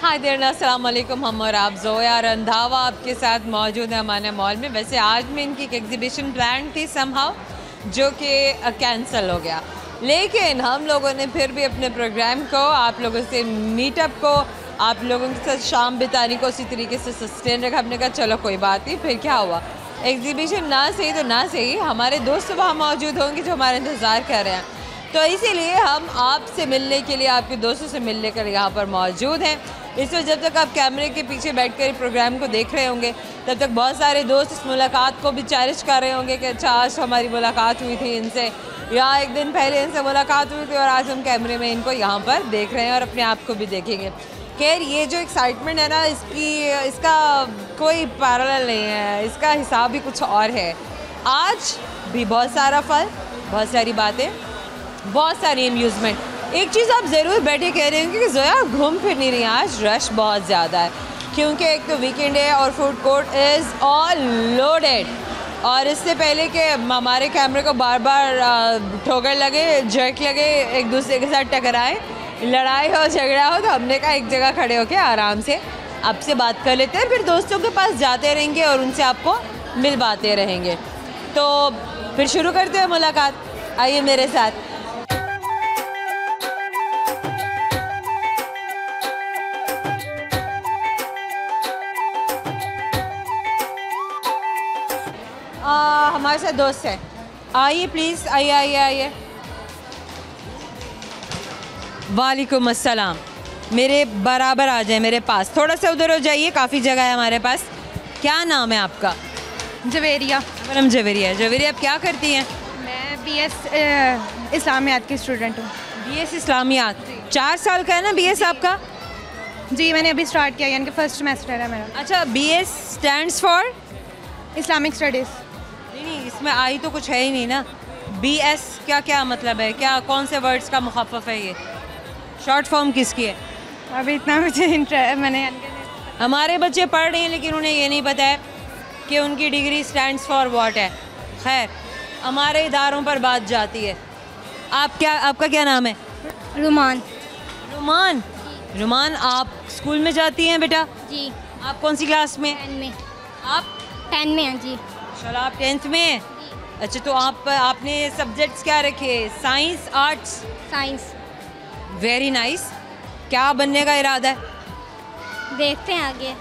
Hi there, अस्सलाम वालेकुम। हम और आप ज़ोया रंधावा आपके साथ मौजूद है हमारे मॉल में। वैसे आज में इनकी एक एग्जीबिशन प्लान थी समहाउ, जो कि कैंसिल हो गया, लेकिन हम लोगों ने फिर भी अपने प्रोग्राम को आप लोगों से मीटअप को आप लोगों के साथ शाम बिताने को उसी तरीके से सस्टेन रखा। हमने कहा चलो कोई बात नहीं, फिर क्या हुआ, एग्जीबिशन ना सही तो ना सही, हमारे दोस्त वहाँ मौजूद होंगे जो हमारा इंतज़ार कर रहे हैं। तो इसीलिए हम आपसे मिलने के लिए, आपके दोस्तों से मिलने के लिए यहाँ पर मौजूद हैं। इसमें जब तक आप कैमरे के पीछे बैठकर प्रोग्राम को देख रहे होंगे, तब तक बहुत सारे दोस्त इस मुलाकात को भी चेरिश कर रहे होंगे कि अच्छा आज हमारी मुलाकात हुई थी इनसे, या एक दिन पहले इनसे मुलाकात हुई थी और आज हम कैमरे में इनको यहाँ पर देख रहे हैं और अपने आप को भी देखेंगे। खैर, ये जो एक्साइटमेंट है ना, इसका कोई पैरेलल नहीं है, इसका हिसाब भी कुछ और है। आज भी बहुत सारा फल, बहुत सारी बातें, बहुत सारी अम्यूज़मेंट। एक चीज़ आप ज़रूर बैठे कह रहे होंगे कि ज़ोया घूम फिर नहीं रही, आज रश बहुत ज़्यादा है, क्योंकि एक तो वीकेंड है और food court is all loaded. और इससे पहले कि हमारे कैमरे को बार बार ठोकर लगे, जर्क लगे, एक दूसरे के साथ टकराए, लड़ाई हो, झगड़ा हो, तो हमने कहा एक जगह खड़े होकर आराम से आपसे बात कर लेते हैं, फिर दोस्तों के पास जाते रहेंगे और उनसे आपको मिलवाते रहेंगे। तो फिर शुरू करते हैं मुलाकात, आइए मेरे साथ। हमारे साथ दोस्त है, आइए प्लीज़, आइए आइए आइए। वालेकुम अस्सलाम, मेरे बराबर आ जाए, मेरे पास थोड़ा सा उधर हो जाइए, काफ़ी जगह है हमारे पास। क्या नाम है आपका? जवेरिया। मैडम जवेरिया। जवेरिया, आप क्या करती हैं? मैं BS इस्लामियात की स्टूडेंट हूँ। BS इस्लामियात, 4 साल का है ना BS आपका? जी, मैंने अभी स्टार्ट किया, यानी कि फर्स्ट सेमेस्टर है मेरा। अच्छा, BS stands for Islamic studies. नहीं, इसमें आई तो कुछ है ही नहीं ना। BS क्या क्या मतलब है, क्या कौन से वर्ड्स का मुखफ़फ़ है, ये शॉर्ट फॉर्म किसकी है? अभी इतना मुझे मैंने हमारे बच्चे पढ़ रहे हैं, लेकिन उन्हें ये नहीं पता है कि उनकी डिग्री स्टैंड्स फॉर व्हाट है। खैर, हमारे इदारों पर बात जाती है। आपका क्या नाम है? रुमान। रुमान। रुमान, आप स्कूल में जाती हैं बेटा? जी। आप कौन सी क्लास में? 10 में। आप 10 में हैं जी। चलो, आप 10th में हैं। अच्छा, तो आपने सब्जेक्ट्स क्या रखे? Science, arts? Science. Very nice. क्या बनने का इरादा है? देखते हैं आगे।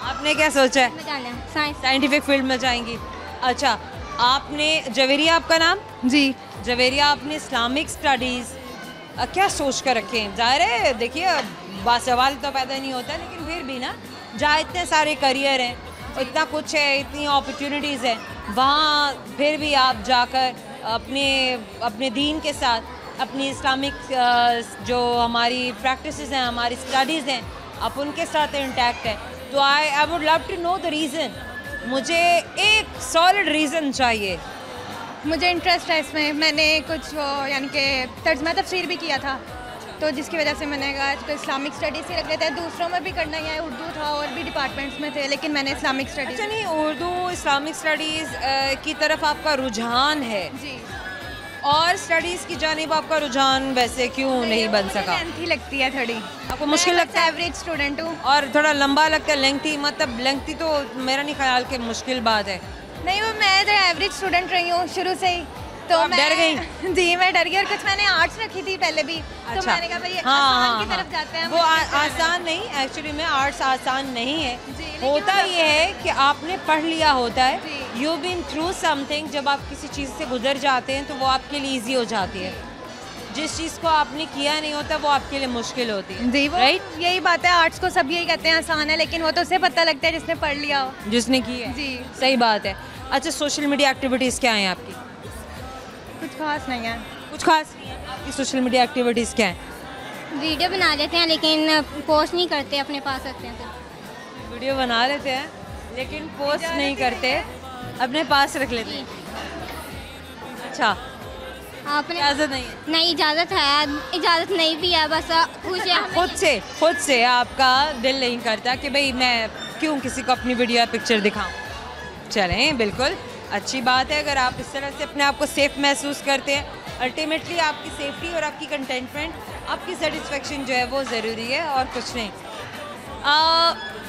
आपने क्या सोचा है? में जाना है साइंस। साइंटिफिक फील्ड में जाएंगी। अच्छा, आपने जवेरिया आपका नाम? जी। जवेरिया, आपने इस्लामिक स्टडीज़ क्या सोच कर रखे हैं? ज़ाहिर है, देखिए बासवाल तो पैदा नहीं होता, लेकिन फिर भी ना, जहाँ इतने सारे करियर हैं, इतना कुछ है, इतनी अपॉर्चुनिटीज़ हैं, वहाँ फिर भी आप जाकर अपने दीन के साथ, अपनी इस्लामिक जो हमारी प्रैक्टिसेस हैं, हमारी स्टडीज़ हैं, आप उनके साथ इंटैक्ट है। तो I would love to know the reason. मुझे एक सॉलिड रीज़न चाहिए। मुझे इंटरेस्ट है इसमें। मैंने कुछ यानी कि तर्जुमा तफसीर भी किया था, तो जिसकी वजह से मैंने कहा इसको इस्लामिक स्टडीज़ ही रख लेते हैं। दूसरों में भी करना है, उर्दू था और भी डिपार्टमेंट्स में थे, लेकिन मैंने इस्लामिक स्टडीज़। अच्छा, नहीं, उर्दू इस्लामिक स्टडीज़ की तरफ आपका रुझान है जी। और स्टडीज़ की जानिब आपका रुझान वैसे क्यों नहीं बन सका? लेंथी लगती है थोड़ी। आपको मुश्किल लगता है? एवरेज स्टूडेंट हूँ। और थोड़ा लंबा लगता है, लेंथी, मतलब लेंथी तो मेरा नहीं ख्याल कि मुश्किल बात है। नहीं, वो मैं तो एवरेज स्टूडेंट रही हूँ शुरू से ही, तो आप डर गई? जी, मैं डर गई। और कुछ मैंने आर्ट्स रखी थी पहले भी, तो अच्छा। मैंने कहा भाई हाँ, आसान की तरफ जाते हैं। वो आसान नहीं, एक्चुअली में आर्ट्स आसान नहीं है। लेकिन होता ये है कि आपने पढ़ लिया होता है, जी। यू बीन थ्रू समथिंग, जब आप किसी चीज़ से गुजर जाते हैं तो वो आपके लिए ईजी हो जाती है। जिस चीज़ को आपने किया नहीं होता वो आपके लिए मुश्किल होती है। जी, वो राइट, यही बात है। आर्ट्स को सब यही कहते हैं आसान है, लेकिन वो तो उसे पता लगता है जिसने पढ़ लिया हो। जिसने की है। जी। सही बात है। अच्छा, सोशल मीडिया एक्टिविटीज़ क्या हैं आपकी? कुछ खास नहीं है। कुछ खास नहीं है आपकी सोशल मीडिया एक्टिविटीज़ क्या हैं? वीडियो बना लेते हैं, लेकिन पोस्ट नहीं करते, अपने पास रखते हैं सिर्फ। वीडियो बना लेते हैं लेकिन पोस्ट नहीं करते, अपने पास रख लेते हैं। अच्छा, आपने इजाज़त नहीं है? नहीं, इजाज़त है, इजाज़त नहीं भी है, बस कुछ खुद से आपका दिल नहीं करता कि भाई मैं क्यों किसी को अपनी वीडियो या पिक्चर दिखाऊं? चलें, बिल्कुल अच्छी बात है अगर आप इस तरह से अपने आप को सेफ महसूस करते हैं। अल्टीमेटली आपकी सेफ्टी और आपकी कंटेंटमेंट, आपकी सेटिस्फेक्शन जो है वो ज़रूरी है और कुछ नहीं।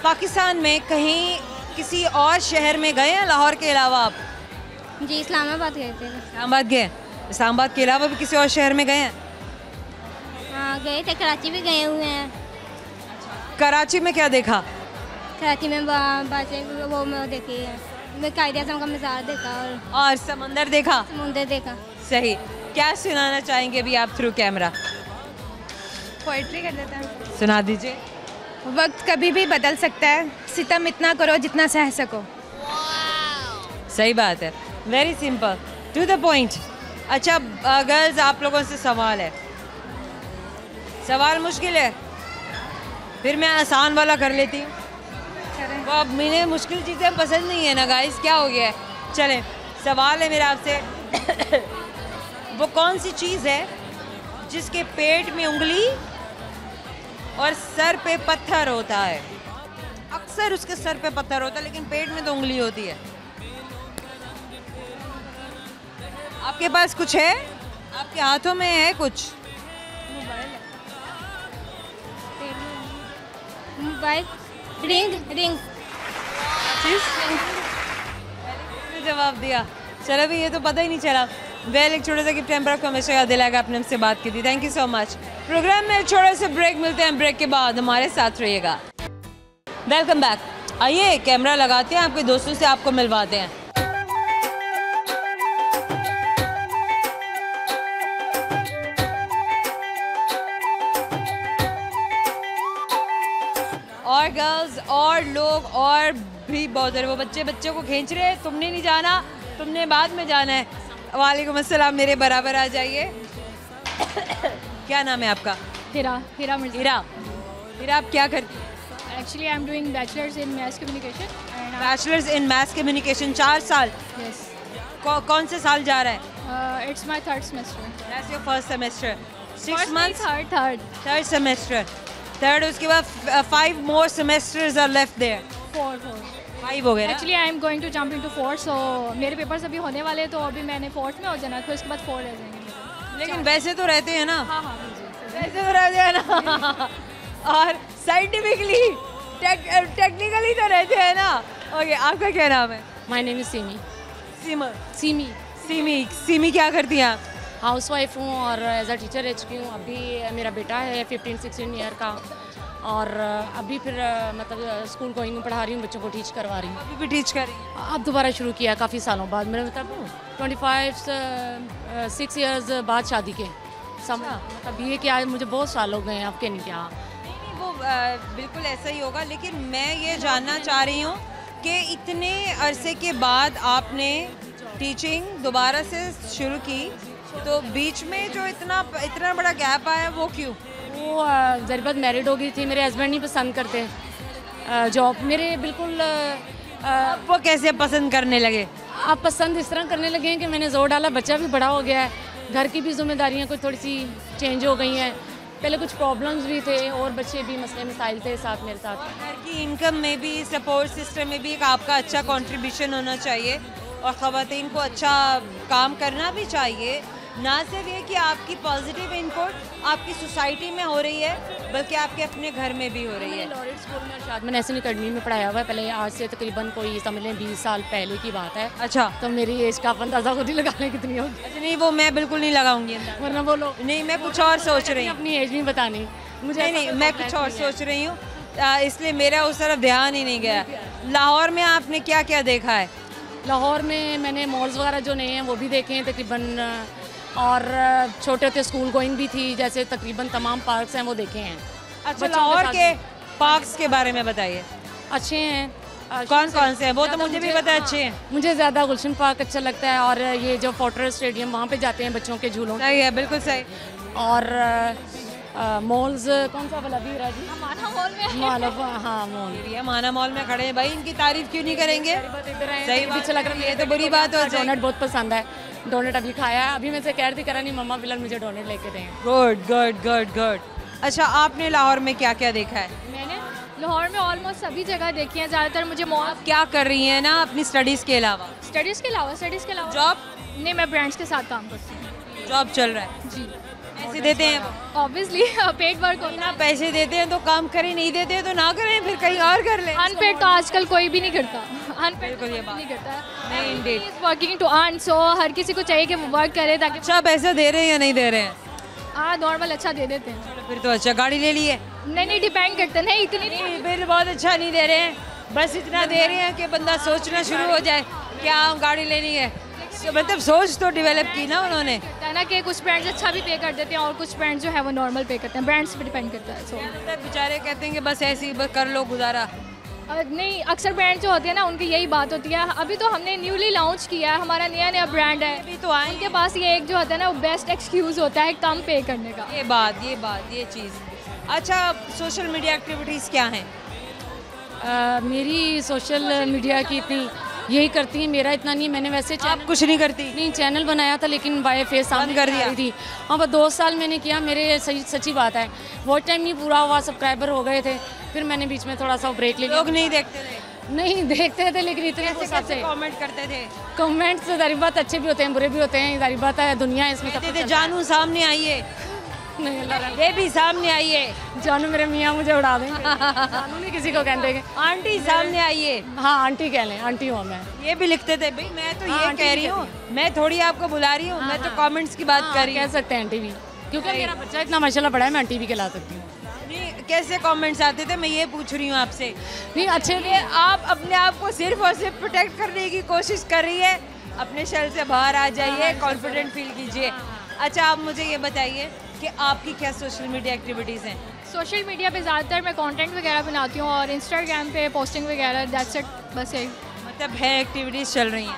पाकिस्तान में कहीं किसी और शहर में गए हैं लाहौर के अलावा आप? जी इस्लामाबाद गए थे। इस्लामाबाद गए? इस्लामाबाद के अलावा भी किसी और शहर में गए हैं? हाँ गए थे, कराची भी गए हुए हैं। कराची में क्या देखा? कराची में बातें वो देखी है, मैं कायदे आज़म का मज़ार देखा और समंदर देखा? समुंदर देखा। सही। क्या सुनाना चाहेंगे अभी आप थ्रू कैमरा? पोइट्री कर देते हैं। सुना दीजिए। वक्त कभी भी बदल सकता है, सितम इतना करो जितना सह सको। सही बात है, very simple to the point. अच्छा गर्ल्स, आप लोगों से सवाल है। सवाल मुश्किल है, फिर मैं आसान वाला कर लेती हूँ। वो अब मुझे मुश्किल चीज़ें पसंद नहीं है ना गाइस, क्या हो गया है। चलें, सवाल है मेरा आपसे। वो कौन सी चीज़ है जिसके पेट में उंगली और सर पे पत्थर होता है? अक्सर उसके सर पे पत्थर होता है लेकिन पेट में तो उंगली होती है। आपके पास कुछ है? आपके हाथों में है कुछ? मोबाइल, रिंग रिंग जवाब दिया। चलो भी, ये तो पता ही नहीं चला। वेल, एक छोटा सा गिफ्ट हैम्पर आपको हमेशा याद दिलाएगा, आपने हमसे बात की थी। Thank you so much. Program में छोटा सा ब्रेक, मिलते हैं ब्रेक के बाद, हमारे साथ रहिएगा। Welcome back. आइए कैमरा लगाते हैं, आपके दोस्तों से आपको मिलवाते हैं। और गर्ल्स और लोग और भी बहुत सारे, वो बच्चे को खींच रहे हैं। तुमने नहीं जाना, तुमने बाद में जाना है। वालेकुम अस्सलाम, मेरे बराबर आ जाइए। क्या नाम है आपका? हिरा मिर्जा। हिरा, आप क्या करती हैं? Actually, I'm doing bachelor's in mass communication. And bachelors in math communication, 4 साल। yes, कौन से साल जा रहा है? it's my third semester. That's your first semester. 6 First months? नहीं, third. Third semester. थर्ड, उसके बाद 5 more semesters are left there। Four. 5 हो गए ना? Actually, I'm going to jump into fourth. So मेरे पेपर्स अभी होने वाले हैं, तो अभी मैंने फोर्थ में हो जाना, फिर उसके बाद 4 रह जाएंगे मेरे। लेकिन वैसे तो रहते हैं ना? हाँ मुझे। वैसे तो रहते हैं ना? और साइंटिफिकली टेक्निकली तो रहते हैं ना? ओके, आपका क्या नाम है? My name is semi. Semi क्या करती हैं आप? हाउस वाइफ हूँ और एज अ टीचर रह चुकी हूँ। अभी मेरा बेटा है 15-16 ईयर का, और अभी फिर मतलब स्कूल गोइंग में पढ़ा रही हूँ, बच्चों को टीच करवा रही हूँ। अभी भी टीच कर रही हैं? अब दोबारा शुरू किया काफ़ी सालों बाद, मेरे मतलब 6 ईयर्स बाद शादी के। मतलब ये कि आज मुझे बहुत साल हो गए हैं, आपके नहीं क्या? नहीं, वो बिल्कुल ऐसा ही होगा। लेकिन मैं ये जानना चाह रही हूँ कि इतने अरसे के बाद आपने टीचिंग दोबारा से शुरू की, तो बीच में जो इतना बड़ा गैप आया वो क्यों? वो ज़रूरत मैरिड हो गई थी, मेरे हस्बैंड नहीं पसंद करते जॉब मेरे, बिल्कुल वो कैसे पसंद करने लगे? आप पसंद इस तरह करने लगे हैं कि मैंने जोर डाला, बच्चा भी बड़ा हो गया है, घर की भी जिम्मेदारियां कुछ थोड़ी सी चेंज हो गई हैं। पहले कुछ प्रॉब्लम्स भी थे और बच्चे भी मसले मसाइल थे साथ मेरे साथ। घर की इनकम में भी, सपोर्ट सिस्टम में भी एक आपका अच्छा कंट्रीब्यूशन होना चाहिए, और ख़वातीन को अच्छा काम करना भी चाहिए। ना सिर्फ ये कि आपकी पॉजिटिव इनपुट आपकी सोसाइटी में हो रही है, बल्कि आपके अपने घर में भी हो रही है। लॉरेट स्कूल में शादमन एहसन अकेडमी में पढ़ाया हुआ है पहले, आज से तकरीबन कोई समझ लें 20 साल पहले की बात है। अच्छा, तो मेरी एज का आप अंदाज़ा खुद ही लगा लें कितनी होगी। अच्छा नहीं, वो मैं बिल्कुल नहीं लगाऊंगी, वरना वो लोग नहीं, मैं कुछ और सोच रही हूँ। अपनी एज नहीं बतानी मुझे। नहीं, मैं कुछ और सोच रही हूँ, इसलिए मेरा उस तरफ ध्यान ही नहीं गया। लाहौर में आपने क्या क्या देखा है? लाहौर में मैंने मॉल्स वगैरह जो नए हैं वो भी देखे हैं तकरीबन, और छोटे होते स्कूल गोइंग भी थी, जैसे तकरीबन तमाम पार्क्स हैं वो देखे हैं। अच्छा, लाहौर के पार्क्स के बारे में बताइए। अच्छे हैं। कौन कौन से हैं? वो तो मुझे भी पता है, अच्छे हैं। मुझे ज़्यादा गुलशन पार्क अच्छा लगता है, और ये जो फोर्ट्रेस स्टेडियम वहाँ पे जाते हैं बच्चों के झूलों। सही है, बिल्कुल सही। और मॉल्स कौन सा वाला भी राजी? माना मॉल में। हाँ मॉल। ये माना मॉल में खड़े हैं भाई, इनकी तारीफ क्यों नहीं करेंगे? सही बात पीछे लग रहा है, ये तो बुरी बात हो जाएगी। डोनट बहुत पसंद है, डोनट अभी खाया है। अभी मैं से कह रही थी करा नहीं मम्मा फिलहाल मुझे डोनट लेके दें। Good good good good. अच्छा, आपने लाहौर में क्या क्या देखा है? मैंने लाहौर में ऑलमोस्ट सभी जगह देखी है। ज़्यादातर मुझे मॉल। क्या कर रही हैं ना अपनी स्टडीज़ के अलावा? स्टडीज़ के अलावा जॉब? नहीं, मैं ब्रांड्स के साथ काम करती हूँ। जॉब चल रहा है जी। पैसे देते हैं ऑब्वियसली पेड वर्क होता ना, पैसे देते हैं तो काम करें, नहीं देते हैं तो ना करें, फिर कहीं और कर लें। है। अनपेड तो आजकल कोई भी नहीं करता, अनपेड बिल्कुल ये बात नहीं करता नहीं, indeed। वर्किंग टू अर्न, सो हर किसी को चाहिए कि वो वर्क करे ताकि अच्छा पैसा दे रहे हैं या नहीं दे रहे हैं? हाँ नॉर्मल अच्छा दे देते हैं। फिर तो अच्छा, गाड़ी ले ली है? नहीं डिपेंड करता, नहीं इतनी नहीं। फिर बहुत अच्छा नहीं दे रहे हैं, बस इतना दे रहे हैं कि बंदा सोचना शुरू हो जाए क्या गाड़ी लेनी है। मतलब सोच तो डेवलप की ना उन्होंने। है ना कि कुछ ब्रांड्स अच्छा भी पे कर देते हैं और कुछ ब्रांड्स जो है वो नॉर्मल पे करते हैं, ब्रांड्स पे डिपेंड करता है। सो बेचारे कहते हैं कि बस ऐसे ही बस कर लो गुजारा। नहीं, अक्सर ब्रांड जो होते हैं ना उनकी यही बात होती है। अभी तो हमने न्यूली लॉन्च किया है, हमारा नया ब्रांड है, अभी तो आए उनके पास ये एक जो होता है ना वो बेस्ट एक्सक्यूज़ होता है कम पे करने का। ये चीज़। अच्छा, सोशल मीडिया एक्टिविटीज़ क्या हैं? मेरी सोशल मीडिया की इतनी यही करती है, मेरा इतना नहीं। मैंने वैसे आप कुछ नहीं करती? नहीं, चैनल बनाया था लेकिन बाय फेस सामने कर दिया थी। हाँ, बस 2 साल मैंने किया। मेरे सच्ची बात है, बहुत टाइम नहीं पूरा हुआ, सब्सक्राइबर हो गए थे, फिर मैंने बीच में थोड़ा सा ब्रेक ले लिया। लोग नहीं देखते थे? नहीं देखते थे, लेकिन इतने हिसाब से कमेंट करते थे? कमेंट्स तो जारी बात अच्छे भी होते हैं, बुरे भी होते हैं, जारी बात है, दुनिया है इसमें। कहते थे जानू सामने आइए, नहीं अल्लाह रहम। बेबी सामने आइए, जानू मेरे मियाँ मुझे उड़ा देंगे। जानू नहीं किसी को कहते हैं। आंटी सामने आइए। हाँ आंटी कह लें, आंटी हूँ मैं। ये भी लिखते थे भाई, मैं तो हाँ, ये आंटी कह भी रही हूँ, कहती मैं थोड़ी आपको बुला रही हूँ, मैं तो कमेंट्स की बात कर रही कह हूँ। सकते हैं आंटी भी, क्योंकि मेरा बच्चा इतना माशाल्लाह बड़ा है, मैं आंटी भी कहला सकती हूँ। नहीं, कैसे कमेंट्स आते थे, मैं ये पूछ रही हूँ आपसे। नहीं अच्छे ये आप अपने आप को सिर्फ और सिर्फ प्रोटेक्ट करने की कोशिश कर रही है, अपने शेल से बाहर आ जाइए, कॉन्फिडेंट फील कीजिए। अच्छा, आप मुझे ये बताइए कि आपकी क्या सोशल मीडिया एक्टिविटीज़ हैं? सोशल मीडिया पे ज़्यादातर मैं कंटेंट वगैरह बनाती हूँ और इंस्टाग्राम पे पोस्टिंग वगैरह, दैट्स इट, बस यही। मतलब है एक्टिविटीज़ चल रही हैं।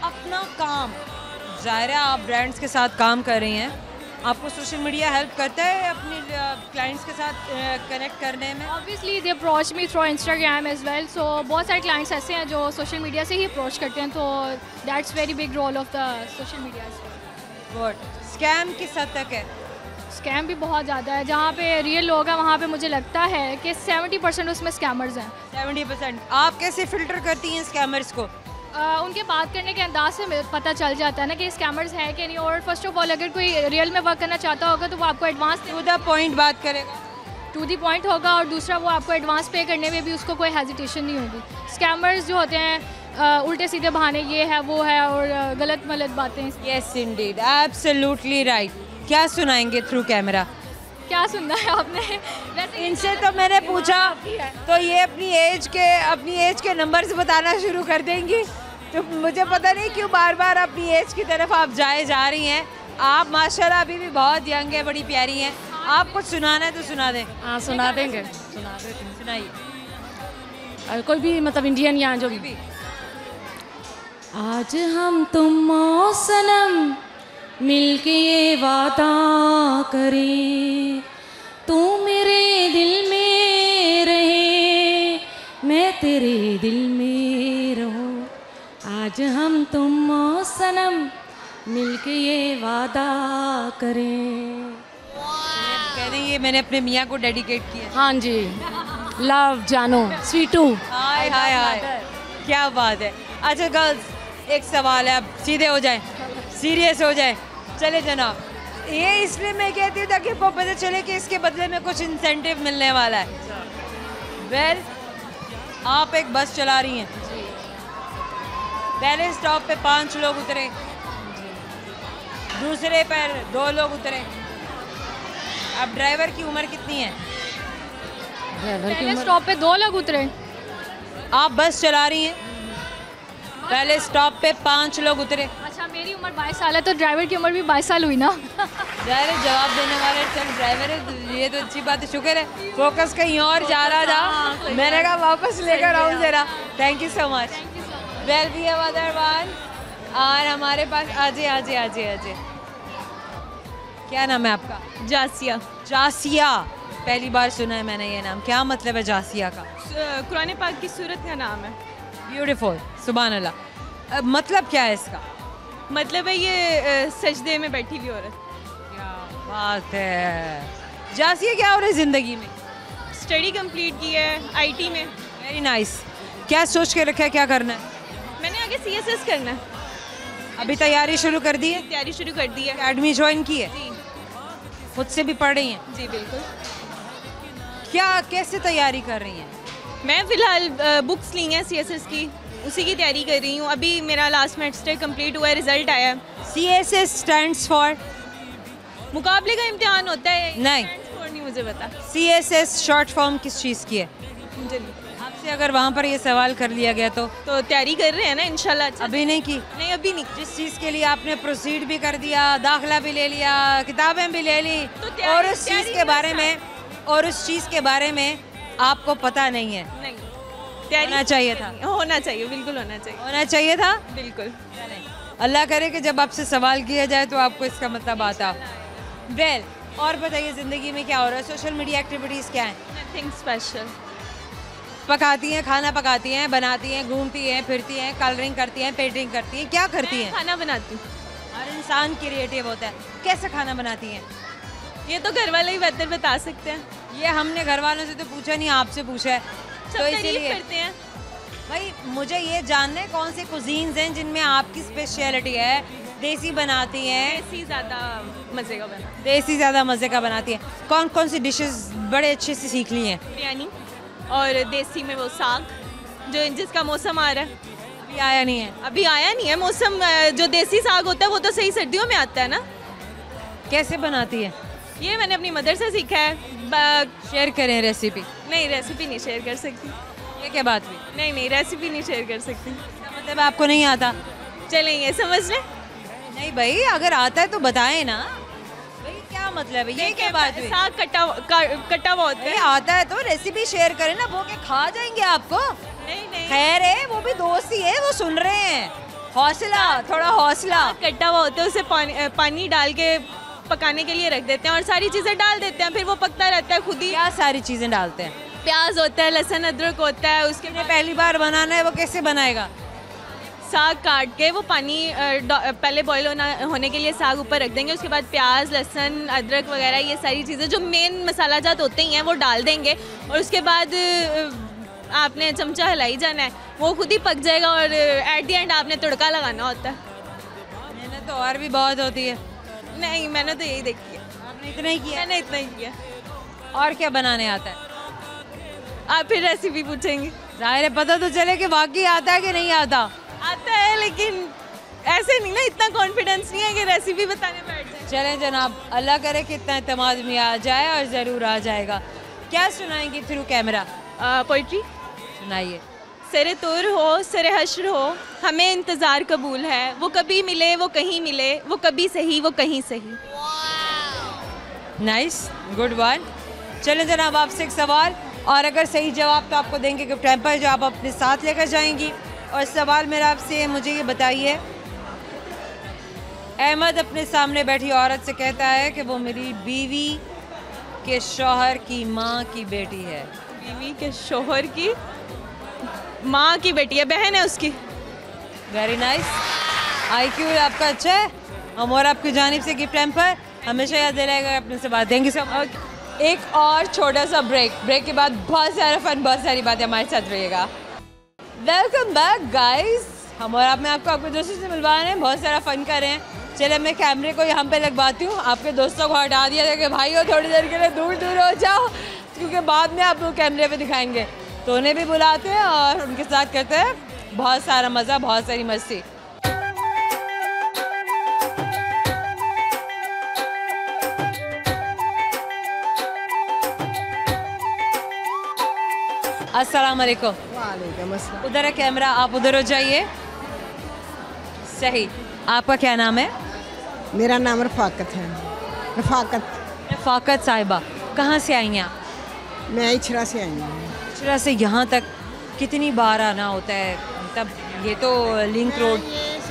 अपना काम, ज़ाहिर है आप ब्रांड्स के साथ काम कर रही हैं, आपको सोशल मीडिया हेल्प करता है अपने क्लाइंट्स के साथ कनेक्ट करने में? Obviously they approach me through Instagram as well, so बहुत सारे क्लाइंट्स ऐसे हैं जो सोशल मीडिया से ही अप्रोच करते हैं, तो that's very big role of the social media. Good. Scam किस हद तक है? स्कैम भी बहुत ज़्यादा है, जहाँ पे रियल लोग हैं वहाँ पे मुझे लगता है कि 70% उसमें स्कैमर्स हैं। 70%। आप कैसे फ़िल्टर करती हैं स्कैमर्स को? उनके बात करने के अंदाज से पता चल जाता है ना कि स्कैमर्स हैं कि नहीं। और फर्स्ट ऑफ ऑल अगर कोई रियल में वर्क करना चाहता होगा तो वो आपको एडवांस टू द पॉइंट बात करेगा, टू दी पॉइंट होगा, और दूसरा वो आपको एडवांस पे करने में भी उसको कोई हेजिटेशन नहीं होगी। स्कैमर्स जो होते हैं उल्टे सीधे बहाने, ये है वो है, और गलत मलत बातें। Yes Indeed, absolutely right. क्या सुनाएंगे थ्रू कैमरा? क्या सुनना है आपने? वैसे इनसे तो मैंने पूछा तो ये अपनी एज के नंबर्स बताना शुरू कर देंगी, तो मुझे पता नहीं क्यों बार बार अपनी एज की तरफ आप जा रही हैं। आप माशाल्लाह अभी भी बहुत यंग है, बड़ी प्यारी हैं। आप कुछ सुनाना है तो सुना दें। हाँ सुना देंगे, सुनाइए। कोई भी मतलब इंडियन या जो भी। आज हम तुम सनम मिलके ये वादा करें, तू मेरे दिल में रहे, मैं तेरे दिल में रहूं। आज हम तुम सनम मिलके ये वादा करें। कह रही ये मैंने अपने मियाँ को डेडिकेट किया। हाँ जी, लव जानो स्वीटू। हाय हाय हाय, क्या बात है। अच्छा गर्ल्स, एक सवाल है, अब सीधे हो जाएं, सीरियस हो जाए। चले जनाब, ये इसलिए मैं कहती हूँ ताकि आपको पता चले कि इसके बदले में कुछ इंसेंटिव मिलने वाला है। वेल, आप एक बस चला रही हैं, पहले स्टॉप पे 5 लोग उतरे, दूसरे पर 2 लोग उतरे। अब ड्राइवर की उम्र कितनी है? पहले स्टॉप पे 2 लोग उतरे। आप बस चला रही हैं, पहले स्टॉप पे 5 लोग उतरे। अच्छा, मेरी उम्र 22 साल है तो ड्राइवर की उम्र भी 22 साल हुई ना। ज़ाहिर जवाब देने वाले चल ड्राइवर है, ये तो अच्छी बात है, शुक्र है। फोकस कहीं और जा रहा था, मैंने कहा वापस लेकर आऊँ ज़रा। Thank you so much. Well we have other one, और हमारे पास आजे। क्या नाम है आपका? जासिया। जासिया, पहली बार सुना है मैंने ये नाम। क्या मतलब है जासिया का? कुरान पाक की सूरत का नाम है। ब्यूटीफुल, सुभान अल्लाह। मतलब क्या है इसका? मतलब है ये सजदे में बैठी हुई औरत। क्या बात है। जासिया क्या हो रहा है ज़िंदगी में? स्टडी कंप्लीट की है आईटी में। Very nice. क्या सोच के रखा है, क्या करना है? मैंने आगे सीएसएस करना है। अभी तैयारी शुरू कर दी है? तैयारी शुरू कर दी है। एकेडमी ज्वाइन की है? जी। खुद से भी पढ़ रही हैं? जी बिल्कुल। क्या कैसे तैयारी कर रही हैं? मैं फ़िलहाल बुक्स ली हैं CSS की, उसी की तैयारी कर रही हूँ। अभी मेरा लास्ट सेमेस्टर कंप्लीट हुआ है, रिज़ल्ट आया है। CSS stands for? मुकाबले का इम्तिहान होता है। नहीं। नहीं मुझे पता। CSS शॉर्ट फॉर्म किस चीज़ की है? मुझे नहीं। आपसे अगर वहाँ पर ये सवाल कर लिया गया तो तैयारी कर रहे हैं ना इंशाल्लाह। अच्छा अभी नहीं की? नहीं अभी नहीं। जिस चीज़ के लिए आपने प्रोसीड भी कर दिया, दाखिला भी ले लिया, किताबें भी ले ली, और उस चीज़ के बारे में आपको पता नहीं है? नहीं। होना चाहिए था। होना चाहिए, बिल्कुल होना चाहिए। होना चाहिए था, बिल्कुल। अल्लाह करे कि जब आपसे सवाल किया जाए तो आपको इसका मतलब आता। वेल, और बताइए ज़िंदगी में क्या हो रहा है? सोशल मीडिया एक्टिविटीज़ क्या हैं? Nothing special. पकाती हैं, खाना पकाती हैं, बनाती हैं, घूमती हैं, फिरती हैं, कलरिंग करती हैं, पेंटिंग करती हैं, क्या करती हैं? खाना बनाती हूँ। हर इंसान क्रिएटिव होता है। कैसे खाना बनाती हैं? ये तो घर वाले ही बेहतर बता सकते हैं। ये हमने घर वालों से तो पूछा नहीं, आपसे पूछा है, तो इसीलिए करते हैं। भाई मुझे ये जानना है कौन से कुजीन्स हैं जिनमें आपकी स्पेशलिटी है? देसी बनाती हैं? देसी ज़्यादा मज़े का बना। देसी ज़्यादा मज़े का बनाती हैं। कौन कौन सी डिशेस बड़े अच्छे से सीख ली हैं? बिरयानी, और देसी में वो साग जो जिसका मौसम आ रहा है। अभी आया नहीं है? अभी आया नहीं है मौसम। जो देसी साग होता है वो तो सही सर्दियों में आता है ना। कैसे बनाती है? ये मैंने अपनी मदर से सीखा है। शेयर करें रेसिपी। नहीं, रेसिपी नहीं शेयर कर सकती। ये क्या बात हुई? नहीं, रेसिपी नहीं शेयर कर सकती। मतलब आपको नहीं आता? चलें ये समझ लें। नहीं भाई, अगर आता है तो बताएं ना भाई, क्या मतलब है? ये क्या बात हुई? साग कटा हुआ होता है। आता है तो रेसिपी शेयर करें ना, वो क्या खा जाएंगे आपको? नहीं। खैर है, वो भी दोस्त ही है, वो सुन रहे हैं। हौसला, थोड़ा हौसला। कटा हुआ होता है, उसे पानी डाल के पकाने के लिए रख देते हैं और सारी चीज़ें डाल देते हैं, फिर वो पकता रहता है खुद ही। क्या सारी चीज़ें डालते हैं? प्याज होता है, लहसुन अदरक होता है। उसके बाद पहली बार बनाना है, वो कैसे बनाएगा? साग काट के वो पानी पहले बॉईल होने के लिए साग ऊपर रख देंगे। उसके बाद प्याज, लहसुन, अदरक वगैरह ये सारी चीज़ें जो मेन मसाला जात होते ही हैं वो डाल देंगे, और उसके बाद आपने चमचा हिलाई जाना है, वो खुद ही पक जाएगा, और एट द एंड आपने तड़का लगाना होता है। मैंने तो और भी बहुत होती है। नहीं, मैंने तो यही देखी है। आपने इतना ही किया? मैंने इतना ही किया। और क्या बनाने आता है? आप फिर रेसिपी पूछेंगे? जाहिर है पता तो चले कि वाकई आता है कि नहीं आता। आता है, लेकिन ऐसे नहीं ना, इतना कॉन्फिडेंस नहीं है कि रेसिपी बताने बैठ जाए। चलें जनाब, अल्लाह करे कि इतना एतमाद में आ जाए, और ज़रूर आ जाएगा। क्या सुनाएंगी थ्रू कैमरा? पोइट्री सुनाइए। सरे तुर हो, सरे हश्र हो, हमें इंतज़ार कबूल है। वो कभी मिले, वो कहीं मिले, वो कभी सही, वो कहीं सही। Nice, good one. चलें जनाब, आपसे एक सवाल, और अगर सही जवाब तो आपको देंगे गिफ्ट हैम्पर जो आप अपने साथ लेकर जाएंगी। और सवाल मेरा आपसे है, मुझे ये बताइए, अहमद अपने सामने बैठी औरत से कहता है कि वो मेरी बीवी के शौहर की माँ की बेटी है। बीवी के शौहर की माँ की बेटी है, बहन है उसकी। वेरी नाइस, IQ आपका अच्छा है। हम और आपकी जानिब से गिफ्ट हैम्पर हमेशा याद दिलाएगा अपने से बात देंगे सब। एक और छोटा सा ब्रेक के बाद बहुत सारा फन, बहुत सारी बातें हमारे साथ रहिएगा। वेलकम बैक गाइस, हम और आप में आपको आपके दोस्तों से मिलवा रहे हैं, बहुत सारा फन कर रहे हैं। चले मैं कैमरे को यहाँ पे लगवाती हूँ, आपके दोस्तों को हटा दिया था कि भाई हो थोड़ी देर के लिए दूर दूर हो जाओ, क्योंकि बाद में आप लोग कैमरे पे दिखाएंगे, तो उन्हें भी बुलाते हैं और उनके साथ करते हैं बहुत सारा मज़ा, बहुत सारी मस्ती। अस्सलाम वालेकुम। वालेकुम अस्सलाम। उधर है कैमरा, आप उधर हो जाइए। सही, आपका क्या नाम है? मेरा नाम रफाकत है। रफाकत साहिबा, कहाँ से आई हैं आप? मैं इछरा से आई हूँ। इछरा से यहाँ तक कितनी बार आना होता है? तब ये तो लिंक रोड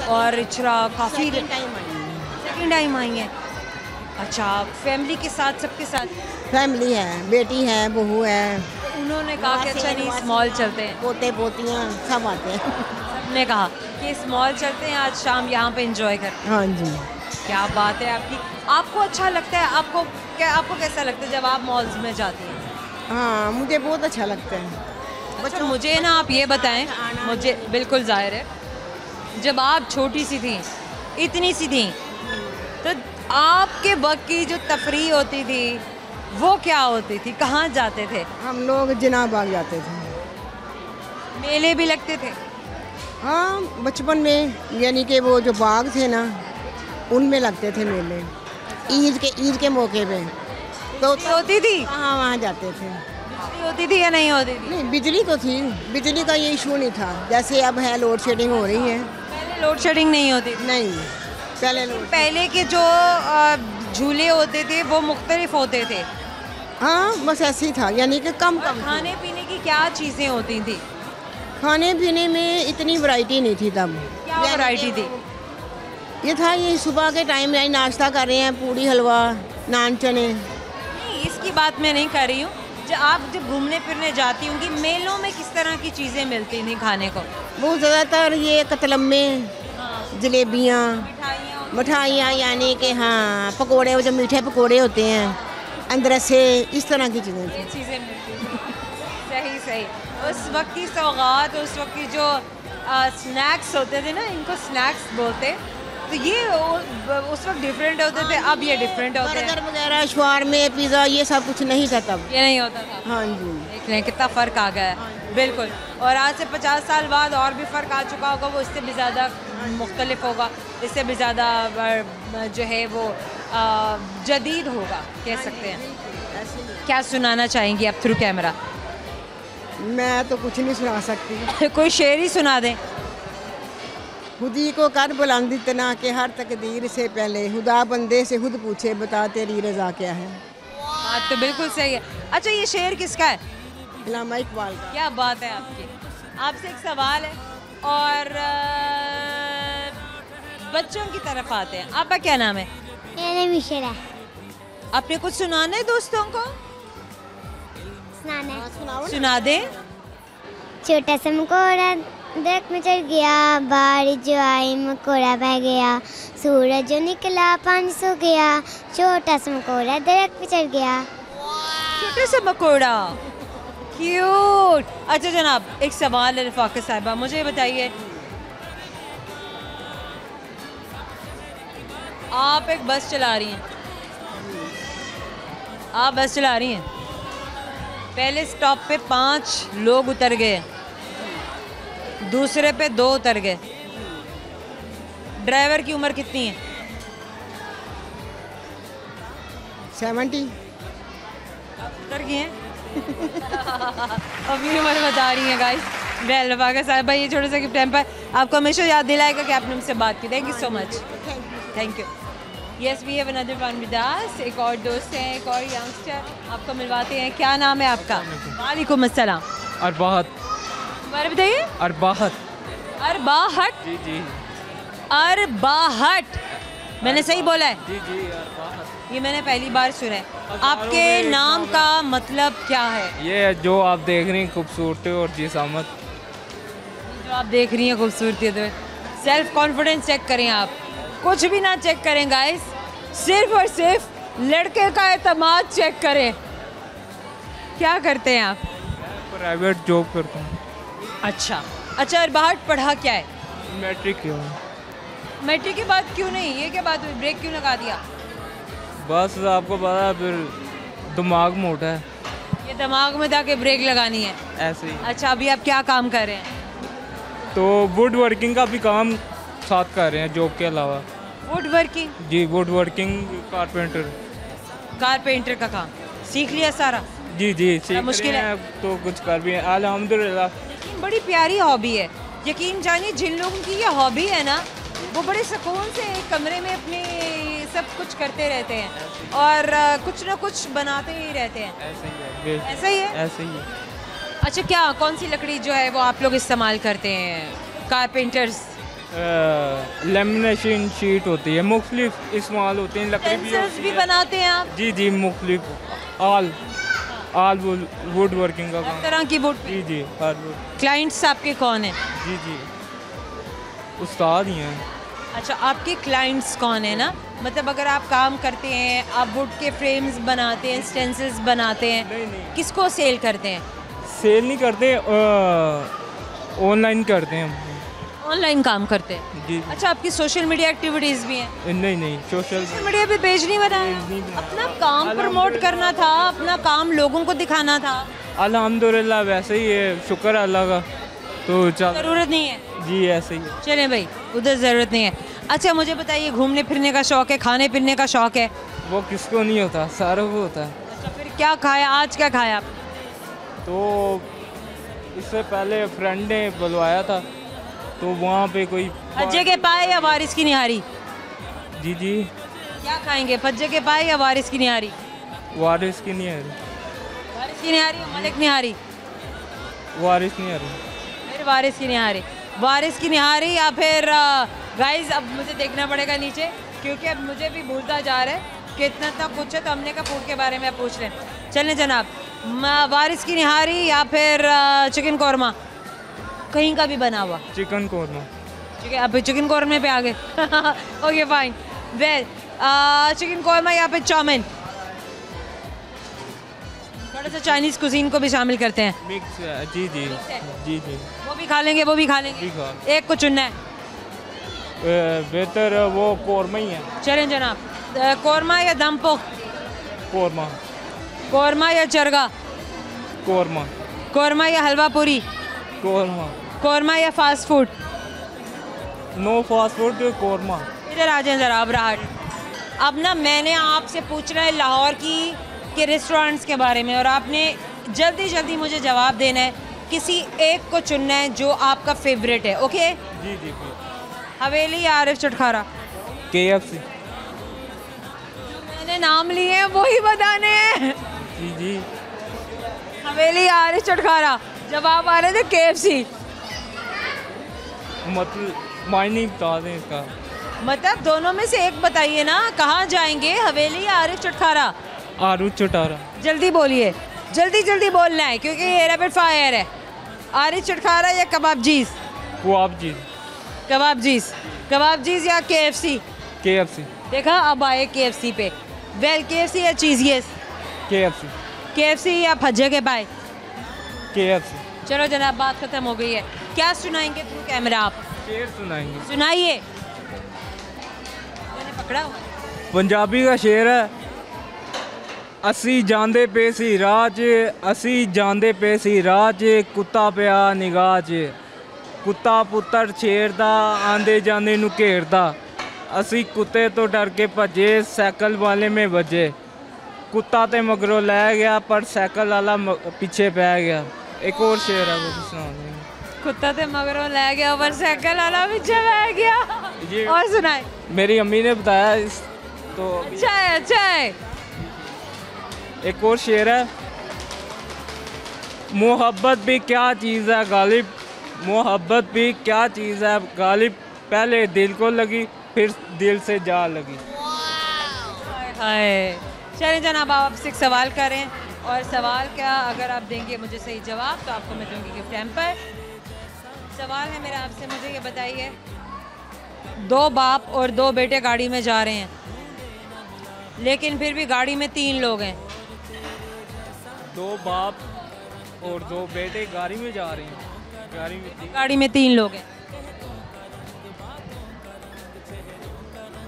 और इछरा काफ़ी सेकंड टाइम आई हैं। अच्छा, फैमिली के साथ, सबके साथ? फैमिली है, बेटी है, बहू है। उन्होंने कहा कि अच्छा नहीं स्मॉल चलते हैं, पोते पोतियाँ सब आते हैं। सबने कहा कि स्मॉल चलते हैं, आज शाम यहाँ पे एंजॉय करते हैं। हाँ जी। क्या बात है आपकी। आपको अच्छा लगता है? आपको कैसा लगता है जब आप मॉल्स में जाती हैं? हाँ, मुझे बहुत अच्छा लगता है। अच्छा, मुझे ना आप ये बताएं, मुझे बिल्कुल जाहिर है जब आप छोटी सी थी, इतनी सी थी, तो आपके वक्त की जो तफरी होती थी वो क्या होती थी? कहाँ जाते थे? हम लोग जिना बाग जाते थे। मेले भी लगते थे? हाँ, बचपन में, यानी कि वो जो बाग थे ना, उनमें लगते थे मेले, ईद के मौके पे। तो होती थी? हाँ, वहाँ जाते थे। बिजली होती थी या नहीं होती थी? नहीं, बिजली तो थी, बिजली का ये इशू नहीं था, जैसे अब है लोड शेडिंग हो रही है। पहले लोड शेडिंग नहीं होती थी? नहीं, पहले के जो झूले होते थे वो मुख्तलिफ होते थे। हाँ, बस ऐसे ही था, यानी कि कम खाने पीने की क्या चीज़ें होती थी? खाने पीने में इतनी वैरायटी नहीं थी तब। क्या वैरायटी थी? ये था, ये सुबह के टाइम में नाश्ता कर रहे हैं, पूड़ी हलवा, नान चने। नहीं, इसकी बात मैं नहीं कर रही हूँ। जब घूमने फिरने जाती हूँ कि मेलों में किस तरह की चीज़ें मिलती थी खाने को? बहुत ज़्यादातर ये कतलम्मे, जलेबियाँ, मिठाइयाँ, यानी कि हाँ, पकोड़े, वो जो मीठे पकोड़े होते हैं अंदर से, इस तरह की चीज़ें थी। चीज़ें मिलती थी। सही सही। उस वक्त की सौगात, उस वक्त की जो स्नैक्स होते थे ना, इनको स्नैक्स बोलते, तो ये उस वक्त डिफरेंट होते थे, अब ये डिफरेंट होते हैं। बर्गर वगैरह, शवारमे, पिज़्ज़ा, ये सब कुछ नहीं था तब। ये नहीं होता था। हाँ जी। देख रहे हैं कितना फ़र्क आ गया है। बिल्कुल। और आज से 50 साल बाद और भी फ़र्क आ चुका होगा, वो इससे भी ज़्यादा मुख्तलिफ होगा, इससे भी ज़्यादा जो है वो जदीद होगा, कह सकते हैं। क्या सुनाना चाहेंगी आप थ्रू कैमरा? मैं तो कुछ नहीं सुना सकती। कोई शेर ही सुना दें। खुदी को कर बुलंद इतना कि हर तकदीर से पहले खुदा बंदे से खुद पूछे, बता तेरी रज़ा क्या है। बात तो बिल्कुल सही है। अच्छा, ये शेर किसका है? इल्लामा इकबाल का। क्या बात है आपकी। आपसे एक सवाल है और बच्चों की तरफ आते हैं। आपका क्या नाम है? मेरा नाम मिशेल है। आपने कुछ सुनाना है दोस्तों को? सुना दे। छोटा सा मकोड़ा दरख्त में चढ़ गया, बारिश जो आई मकोड़ा बह गया, सूरज जो निकला पानी सूख गया, छोटा सा मकोड़ा दरख्त में चढ़ गया। छोटा सा मकोड़ा, क्यूट। अच्छा जनाब, एक सवाल है रफ़ाक़ा साहिबा, मुझे ये बताइए, आप एक बस चला रही हैं, आप बस चला रही हैं, पहले स्टॉप पे 5 लोग उतर गए, दूसरे पे 2 उतर गए, ड्राइवर की उम्र कितनी है? 70। उतर गए हैं। अपनी उम्र बता रही हैं गाइस। वेल रफ़ाक़ा साहब भाई, ये छोटा सा गिफ्ट हैम्पर आपको हमेशा याद दिलाएगा कि आपने मुझसे बात की। Thank you so much. Thank you. Yes, we have another one with us. एक और दोस्त हैं, एक और यंगस्टर, आपको मिलवाते हैं। क्या नाम है आपका? वालेकुम अस्सलाम। अरबाहत। दोबारा बताइए। अरबाहत। अरबाहत? जी जी। अरबाहत, मैंने सही बोला है? जी जी, अरबाहत। ये मैंने पहली बार सुना है। आपके नाम का मतलब क्या है? ये जो आप देख रही हैं खूबसूरती और जिसामत। जो आप देख रही हैं खूबसूरती, तो सेल्फ कॉन्फिडेंस चेक करें आप, कुछ भी ना चेक करें गाइस, सिर्फ और सिर्फ लड़के का एतमाद चेक करें। क्या करते हैं आप? प्राइवेट जॉब करता हूँ। अच्छा अच्छा। अरबाहत पढ़ा क्या है? मैट्रिक किया। मैट्रिक के बाद क्यों नहीं? ये क्या बात हुई, ब्रेक क्यों लगा दिया? बस आपको पता है, फिर दिमाग में उठा है। ये दिमाग में था कि ब्रेक लगानी है? ऐसे ही। अच्छा, अभी आप क्या काम कर रहे हैं? तो वुड वर्किंग का भी काम साथ कर रहे हैं जॉब के अलावा। Wood working? जी, वुड वर्किंग, कारपेंटर। कारपेंटर का काम सीख लिया सारा? जी जी, सीख मुश्किल रहे है हैं, तो कुछ कर भी हैं अल्हम्दुलिल्लाह। लेकिन बड़ी प्यारी हॉबी है। यकीन जानिए, जिन लोगों की ये हॉबी है ना, वो बड़े सुकून से एक कमरे में अपने सब कुछ करते रहते हैं और कुछ ना कुछ बनाते ही रहते हैं। ऐसा ही है? ऐसे ही है। अच्छा, क्या कौन सी लकड़ी जो है वो आप लोग इस्तेमाल करते हैं कारपेंटर्स? लेमिनेशन शीट होती है, मुख्तलिफ इस्तेमाल होते हैं, लकड़ी भी पेंसिल्स भी बनाते हैं आप? जी जी, मुख्तलिफ आल वुड वर्किंग का काम। तरह की वुड? जी जी, हर वुड। क्लाइंट्स आपके कौन हैं? जी जी, उस्ताद ही हैं। अच्छा, आपके क्लाइंट्स कौन है ना, मतलब अगर आप काम करते हैं, आप वुड के फ्रेम्स बनाते हैं, स्टेंसिल्स बनाते हैं, नहीं। किसको सेल करते हैं? सेल नहीं करते, ऑनलाइन करते हैं। ऑनलाइन काम करते हैं। जी। अच्छा, आपकी सोशल मीडिया एक्टिविटीज़ भी हैं? नहीं, सोशल मीडिया पे पेज नहीं बनाया? अपना काम प्रमोट करना था, अपना काम लोगों को दिखाना था। अल्हम्दुलिल्लाह वैसे ही है, शुक्र अल्लाह का। तो चल ज़रूरत नहीं है? जी ऐसे ही। चलें भाई, उधर ज़रूरत नहीं है। अच्छा मुझे बताइए, घूमने फिरने का शौक़ है, खाने पीने का शौक़ है? वो किसको नहीं होता, सारों को होता है। अच्छा, फिर क्या खाया आज, क्या खाया आप? तो इससे पहले फ्रेंड ने बुलवाया था, तो वहाँ पे कोई फज्जे के पाए या वारिस की निहारी? जी जी। क्या खाएंगे, फज्जे के पाए या वारिस की निहारी? वारिस की नहीं आ रही। वारिस की निहारी, मलिक निहारी? वारिस नहीं आ रही। फिर वारिस की निहारी, वारिस की निहारी या फिर गाइस अब मुझे देखना पड़ेगा नीचे, क्योंकि अब मुझे भी भूलता जा रहा है कि इतना इतना कुछ है, तो हमने कहा फूड के बारे में पूछ लें। चलें जनाब, वारिस की निहारी या फिर चिकन कौरमा, कहीं का भी बना हुआ? चिकन कौरमा। ठीक है, अब चिकन कौरमे पे आ गए। Okay fine, well chicken korma या फिर चाउमीन? थोड़ा सा चाइनीज़ कुजीन को भी शामिल करते हैं। मिक्स। जी जी जी जी। वो भी खा लेंगे, वो भी खा लेंगे, ठीक है। एक को चुनना है। बेहतर वो कौरमा ही है। चलें जनाब, कौरमा या दम पोख? कौरमा। कौरमा या चरगा? कौरमा। कौरमा या हलवा पूरी? कौरमा। कौरमा या fast food? No fast food, korma. इधर आ जाएं ज़रा अबराहट। अब ना मैंने आपसे पूछना है लाहौर के रेस्टोरेंट्स के बारे में, और आपने जल्दी जल्दी मुझे जवाब देना है। किसी एक को चुनना है जो आपका फेवरेट है, ओके? जी जी। हवेली या आरिफ चटखारा? KFC। मैंने नाम लिए हैं वही बताने हैं। जी जी। हवेली या आरिफ चटखारा? जवाब आ रहे थे KFC। मतलब मायने बता दें इसका। मतलब दोनों में से एक बताइए ना, कहाँ जाएंगे, हवेली या आरिफ चटखारा? आरू चटारा। जल्दी बोलिए, जल्दी जल्दी बोलना है, क्योंकि ये रैपिड फायर है। आरिफ चटखारा या कबाबजीज? कबाबजीज। कबाबजीज। कबाबजीज या KFC? KFC। देखा, अब आए KFC पे। वेल KFC या चीज़ियस? KFC। KFC या फज्जे के पाए? KFC। चलो जनाब, बात खत्म हो गई है। क्या सुनाएंगे थ्रू कैमरा आप? शेर सुनाएंगे। सुनाइए। मैंने पकड़ा हुआ। पंजाबी का शेर है, असी जांदे पे सी राज, असी जांदे पे सी राज, कुत्ता पिया निगाह च, कुत्ता पुत्तर छेड़दा, आंदे जांदे नू घेरदा, असी कुत्ते तो डर के भजे, साइकिल वाले में बजे, कुत्ता ते मगरों लै गया पर साइकिल वाला पीछे पै गया। एक और शेर है, वो भी सुना देंगे। कुत्ता ते मगरों लै गया पर साइकिल वाला पीछे पै गया। और सुनाए। मेरी अम्मी ने बताया इस, तो अच्छा है, अच्छा है। एक और शेर है, मोहब्बत भी क्या चीज़ है गालिब, मोहब्बत भी क्या चीज़ है गालिब, पहले दिल को लगी फिर दिल से जा लगी। हाय, चलिए जनाब, आप आपसे एक सवाल करें, और सवाल क्या, अगर आप देंगे मुझे सही जवाब तो आपको मैं दूंगी गिफ्ट हैम्पर। सवाल है मेरा आपसे, मुझे ये बताइए, दो बाप और दो बेटे गाड़ी में जा रहे हैं, लेकिन फिर भी गाड़ी में 3 लोग हैं। दो बाप और दो बेटे गाड़ी में जा रहे हैं, गाड़ी में 3 लोग हैं,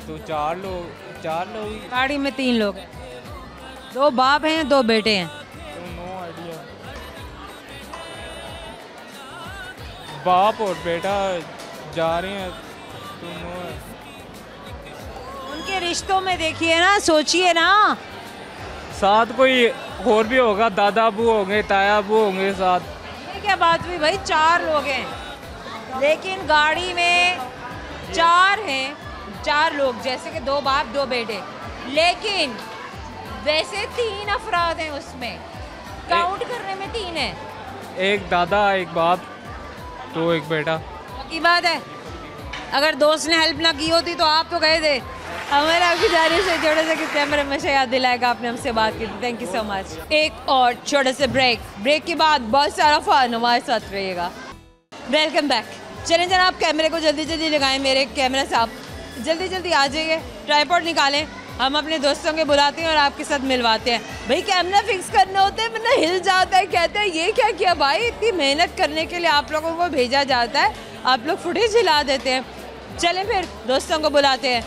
तो चार लोग गाड़ी में 3 लोग हैं, 2 बाप हैं 2 बेटे हैं। तो नो आइडिया। बाप और बेटा जा रहे हैं, तो नो। उनके रिश्तों में देखिए ना, सोचिए ना, साथ कोई और भी होगा, दादा अबू होंगे, ताया अबू होंगे साथ। ये क्या बात हुई भाई, 4 लोग हैं, लेकिन गाड़ी में 4 हैं, 4 लोग, जैसे कि 2 बाप 2 बेटे, लेकिन वैसे 3 अफराद हैं उसमें, काउंट करने में 3 हैं। एक दादा, एक बाप, तो एक बेटा। की बात है, अगर दोस्त ने हेल्प ना की होती तो आप तो गए थे। हमारे आपकी जारी से छोटे से किस्से हमें हमेशा याद दिलाएगा, आपने हमसे बात की थी। Thank you so much. एक और छोटे से ब्रेक के बाद बहुत सारा फन, हमारे साथ रहिएगा। Welcome back. चलें जनाब, कैमरे को जल्दी जल्दी लगाएं, मेरे कैमरा से आप जल्दी जल्दी आ जाइए, ट्राइपॉड निकालें, हम अपने दोस्तों के बुलाते हैं और आपके साथ मिलवाते हैं। भाई कैमरा फिक्स करने होते हैं, वरना हिल जाता है, कहते हैं ये क्या किया भाई, इतनी मेहनत करने के लिए आप लोगों को भेजा जाता है आप लोग फुटेज हिला देते हैं। चलें फिर दोस्तों को बुलाते हैं।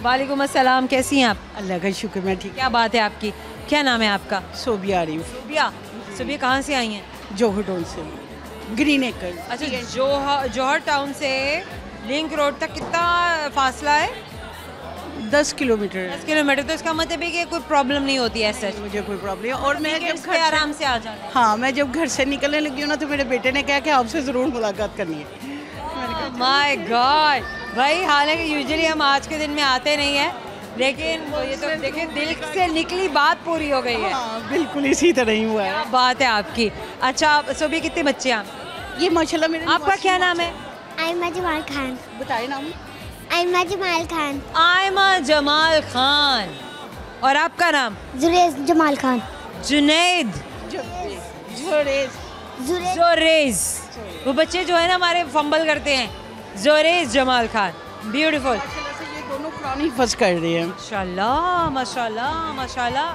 वालेकुम अस्सलाम, कैसी हैं आप? अल्लाह का शुक्र, मैं ठीक। क्या बात है आपकी, क्या नाम है आपका? सोबिया आरिफ। सुबिया, सुबिया कहाँ से आई हैं? जौहर टाउन से, ग्रीन एकड़। अच्छा, जौहर टाउन से लिंक रोड तक कितना फासला है? 10 किलोमीटर। 10 किलोमीटर, तो इसका मतलब है कि कोई प्रॉब्लम नहीं होती है सच? मुझे कोई प्रॉब्लम नहीं। और मैं जब घर आराम से आ जाते हैं। हाँ, मैं जब घर से निकलने लगी हूँ ना, तो मेरे बेटे ने कहा कि आपसे ज़रूर मुलाकात करनी है। माय गॉड भाई, हालांकि यूजुअली हम आज के दिन में आते नहीं हैं, लेकिन ये तो देखिए दिल से निकली बात पूरी हो गई है। हाँ, बिल्कुल इसी तरह ही हुआ है। बात है आपकी। अच्छा, सोबी कितने बच्चे हैं? ये माशाल्लाह मेरे। आपका क्या नाम है? आयमा जमाल खान। बताए नाम। आयमा जमाल खान। आयमा जमाल खान। और आपका नाम? जुरेज जमाल खान। जुनैद। जोरेज। वो बच्चे जो है ना हमारे फंबल करते हैं। जोरेज जमाल खान, ब्यूटीफुल। ये दोनों पुरानी फर्स्ट कर रहे हैं। माशाल्लाह माशाल्लाह माशाल्लाह।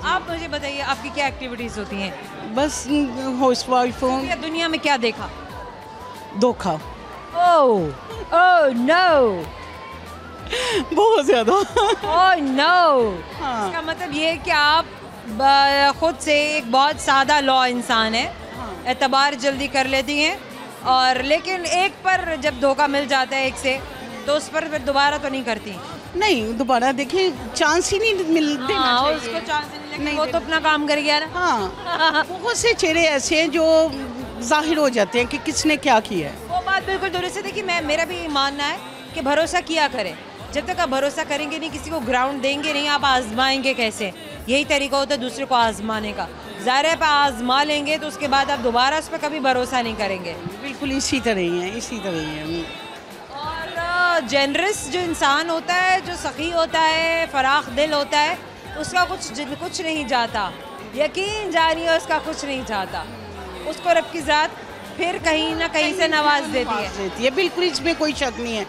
आप मुझे बताइए आपकी क्या एक्टिविटीज होती हैं? बस हाउस वाइफ हूँ। दुनिया में क्या देखा? धोखा। ओह नो, बहुत ज़्यादा। Oh no. हाँ। इसका मतलब ये है कि आप खुद से एक बहुत सादा लॉ इंसान है, एतबार जल्दी कर लेती हैं, और लेकिन एक पर जब धोखा मिल जाता है एक से, तो उस पर फिर दोबारा तो नहीं करती? नहीं, दोबारा देखिए चांस ही नहीं मिलते। हाँ, उसको चांस नहीं, वो तो अपना काम कर गया ना। हाँ, बहुत से चेहरे ऐसे हैं जो जाहिर हो जाते हैं कि किसने क्या किया है। वो बात बिल्कुल दुरुस्त है। देखिए, मेरा भी मानना है कि भरोसा किया करें। जब तक आप भरोसा करेंगे नहीं, किसी को ग्राउंड देंगे नहीं, आप आजमाएंगे कैसे? यही तरीका होता है दूसरे को आजमाने का। ज़ाहिर है, आप आजमा लेंगे तो उसके बाद आप दोबारा उस पर कभी भरोसा नहीं करेंगे। बिल्कुल इसी तरह ही है, इसी तरह ही है। और जेनरस जो इंसान होता है, जो सखी होता है, फराख दिल होता है, उसका कुछ नहीं जाता। यकीन जानिए, उसका कुछ नहीं जाता। उसको रब की ज़ात फिर कहीं ना कहीं से नवाज देती है। बिल्कुल, इसमें कोई शक नहीं है।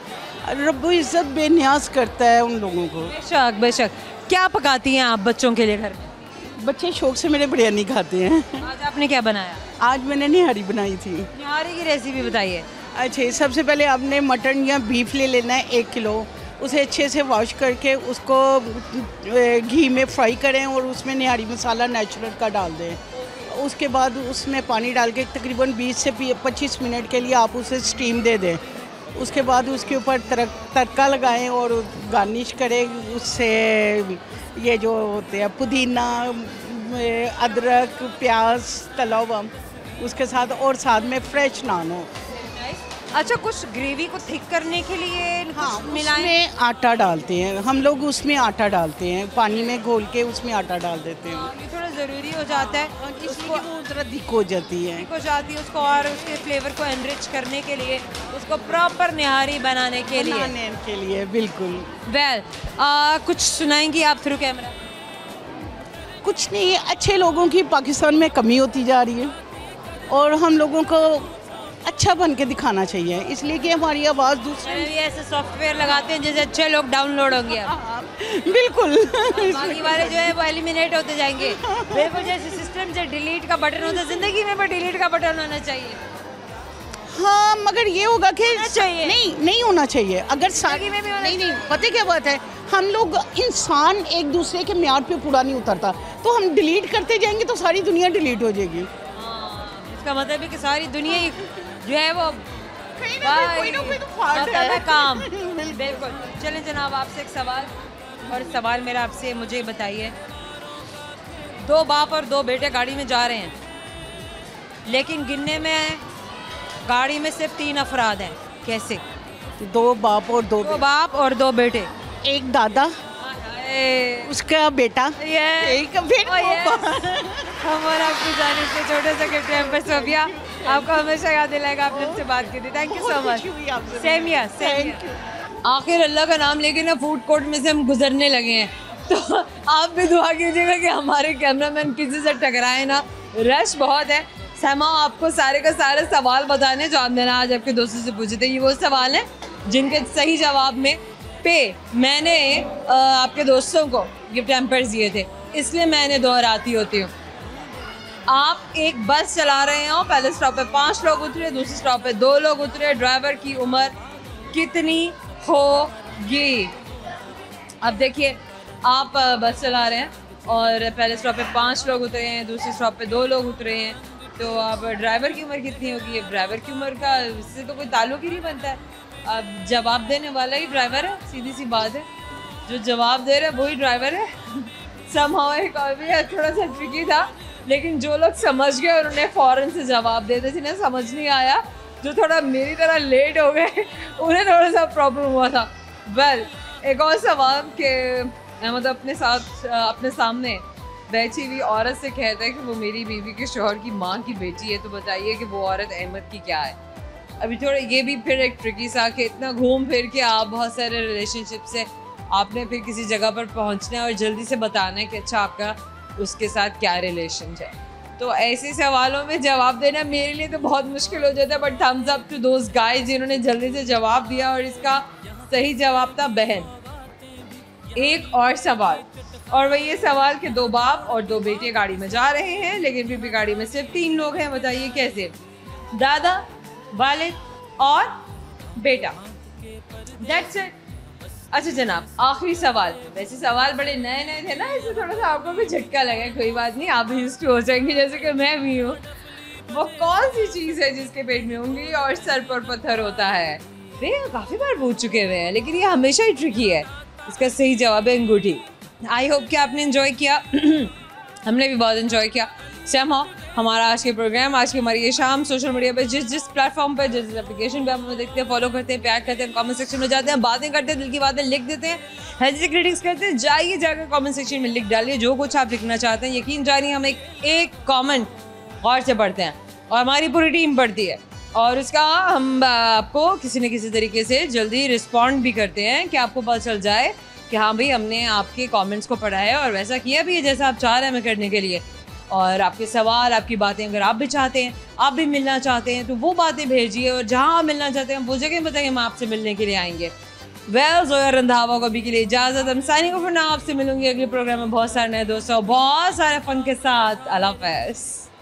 रब इज़्ज़त बेनियाज करता है उन लोगों को। बेशक बेशक। क्या पकाती हैं आप बच्चों के लिए घर में? बच्चे शौक से मेरे बिरयानी खाते हैं। आज आपने क्या बनाया? आज मैंने निहारी बनाई थी। निहारी की रेसिपी बताइए। अच्छा, सबसे पहले आपने मटन या बीफ ले लेना है 1 किलो। उसे अच्छे से वॉश करके उसको घी में फ्राई करें और उसमें निहारी मसाला नेचुरल का डाल दें। उसके बाद उसमें पानी डाल के तकरीबन 20 से 25 मिनट के लिए आप उसे स्टीम दे दें। उसके बाद उसके ऊपर तड़का लगाएं और गार्निश करें उससे ये जो होते हैं पुदीना, अदरक, प्याज तला हुआ उसके साथ, और साथ में फ्रेश नान हो। अच्छा, कुछ ग्रेवी को थिक करने के लिए हाँ, मिलाएं? उसमें आटा डालते हैं हम लोग, उसमें आटा डालते हैं, पानी में घोल के उसमें आटा डाल देते हैं। ये थोड़ा ज़रूरी हो जाता है, उसको थोड़ा दिक हो जाती है। उसको और उसके फ्लेवर को एनरिच करने के लिए, उसको प्रॉपर निहारी बनाने के लिए। बिल्कुल। वेल, कुछ सुनाएंगी आप थ्रू कैमरा? कुछ नहीं, अच्छे लोगों की पाकिस्तान में कमी होती जा रही है और हम लोगों को अच्छा बन के दिखाना चाहिए, इसलिए कि हमारी आवाज़ दूसरे भी ऐसे सॉफ्टवेयर लगाते हैं जैसे अच्छे लोग डाउनलोड होंगे। बिल्कुल। बाकी वाले जो है वो एलिमिनेट होते जाएंगे। बिल्कुल जैसे सिस्टम से डिलीट का बटन होता है, ज़िंदगी में भी डिलीट का बटन होना चाहिए। हाँ, मगर ये होगा कि चाहिए नहीं होना चाहिए। अगर जिंदगी में भी होना नहीं, पता क्या बात है, हम लोग इंसान एक दूसरे के म्यार पे पूरा नहीं उतरता, तो हम डिलीट करते जाएंगे तो सारी दुनिया डिलीट हो जाएगी। इसका मतलब है कि सारी दुनिया जो है वो कोई ना कोई तो फाल्ट है। काम। बिल्कुल। चलें जनाब, आपसे एक सवाल, और सवाल मेरा आपसे, मुझे बताइए, 2 बाप और 2 बेटे गाड़ी में जा रहे हैं, लेकिन गिनने में गाड़ी में सिर्फ 3 अफराद हैं, कैसे? 2 बाप और 2 बाप और 2 बेटे, एक दादा, उसका बेटा, एक हम और आपकी जानिब से छोटे से गिफ्ट है सोफिया, आपको हमेशा याद दिलाएगा आपने हमसे बात की थी। Thank you so much. Same here. आखिर अल्लाह का नाम लेके ना फूड कोर्ट में से हम गुजरने लगे हैं, तो आप भी दुआ कीजिएगा कि हमारे कैमरामैन किसी से टकराए ना। रश बहुत है। सहमा, आपको सारे का सारे सवाल बताने जो आपने ना आज आपके दोस्तों से पूछे थे, ये वो सवाल हैं जिनके सही जवाब में पे मैंने आपके दोस्तों को गिफ्ट हैम्पर्स दिए थे, इसलिए मैंने दोहराती होती हूँ। आप एक बस चला रहे हो, पहले स्टॉप पे 5 लोग उतरे, दूसरे स्टॉप पे 2 लोग उतरे, ड्राइवर की उम्र कितनी होगी? अब देखिए, आप बस चला रहे हैं और पहले स्टॉप पे 5 लोग उतरे हैं, दूसरे स्टॉप पे 2 लोग उतरे हैं, तो अब ड्राइवर की उम्र कितनी होगी? अब ड्राइवर की उम्र का इससे तो कोई ताल्लुक ही नहीं बनता है। अब जवाब देने वाला ही ड्राइवर है, सीधी सी बात है, जो जवाब दे रहा है वही ड्राइवर है। somehow एक थोड़ा सा ट्रिकी था, लेकिन जो लोग समझ गए और उन्हें फ़ौरन से जवाब देते थे, जिन्हें समझ नहीं आया, जो थोड़ा मेरी तरह लेट हो गए, उन्हें थोड़ा सा प्रॉब्लम हुआ था। वेल, एक और सवाल कि मतलब अपने सामने बैठी हुई औरत से कहता है कि वो मेरी बीवी के शौहर की माँ की बेटी है, तो बताइए कि वो औरत अहमद की क्या है? अभी थोड़ा ये भी फिर एक ट्रिकी सा कि इतना घूम फिर के आप बहुत सारे रिलेशनशिप से आपने फिर किसी जगह पर पहुंचना है और जल्दी से बताना है कि अच्छा आपका उसके साथ क्या रिलेशन है। तो ऐसे सवालों में जवाब देना मेरे लिए तो बहुत मुश्किल हो जाता है, but thumbs up to those guys जिन्होंने जल्दी से जवाब दिया। और इसका सही जवाब था बहन। एक और सवाल, और वही ये सवाल कि 2 बाप और 2 बेटे गाड़ी में जा रहे हैं, लेकिन फिर भी गाड़ी में सिर्फ 3 लोग हैं। बताइए कैसे? दादा, वालिद और बेटा। That's it। अच्छा जनाब, आखिरी सवाल। वैसे सवाल बड़े नए नए थे ना, इससे थोड़ा सा आपको भी झटका लगा। कोई बात नहीं, आप भी यूज्ड हो जाएंगे जैसे कि मैं भी हूँ। वो कौन सी चीज़ है जिसके पेट में उंगली और सर पर पत्थर होता है? भैया काफ़ी बार पूछ चुके हुए हैं, लेकिन ये हमेशा ही ट्रिकी है। इसका सही जवाब है अंगूठी। आई होप कि आपने इन्जॉय किया। हमने भी बहुत इन्जॉय किया। समा हमारा आज के प्रोग्राम, आज की हमारी ये शाम सोशल मीडिया पे जिस प्लेटफॉर्म पर, जिस एप्लीकेशन पे आप हमें देखते हैं, फॉलो करते हैं, प्यार करते हैं, कमेंट सेक्शन में जाते हैं, बातें करते हैं, दिल की बातें लिख देते हैं, हेल्दी क्रिटिक्स करते हैं, जाइए जाकर कमेंट सेक्शन में लिख डालिए जो कुछ आप लिखना चाहते हैं। यकीन जानिए हम एक कॉमेंट गौर से पढ़ते हैं और हमारी पूरी टीम पढ़ती है, और उसका हम आपको किसी न किसी तरीके से जल्दी रिस्पॉन्ड भी करते हैं कि आपको पता चल जाए कि हाँ भाई हमने आपके कमेंट्स को पढ़ा है और वैसा किया भी है जैसा आप चाह रहे हैं हमें करने के लिए। और आपके सवाल, आपकी बातें अगर आप भी चाहते हैं, आप भी मिलना चाहते हैं, तो वो बातें भेजिए, और जहाँ आप मिलना चाहते हैं वो जगह बताइए, हम आपसे मिलने के लिए आएंगे। वेल, ज़ोया रंधावा को अभी के लिए इजाज़त। हम साइनिंग ऑफ, आपसे मिलूंगी अगले प्रोग्राम में बहुत सारे नए दोस्तों, बहुत सारे फन के साथ। अल्लाह हाफ़िज़।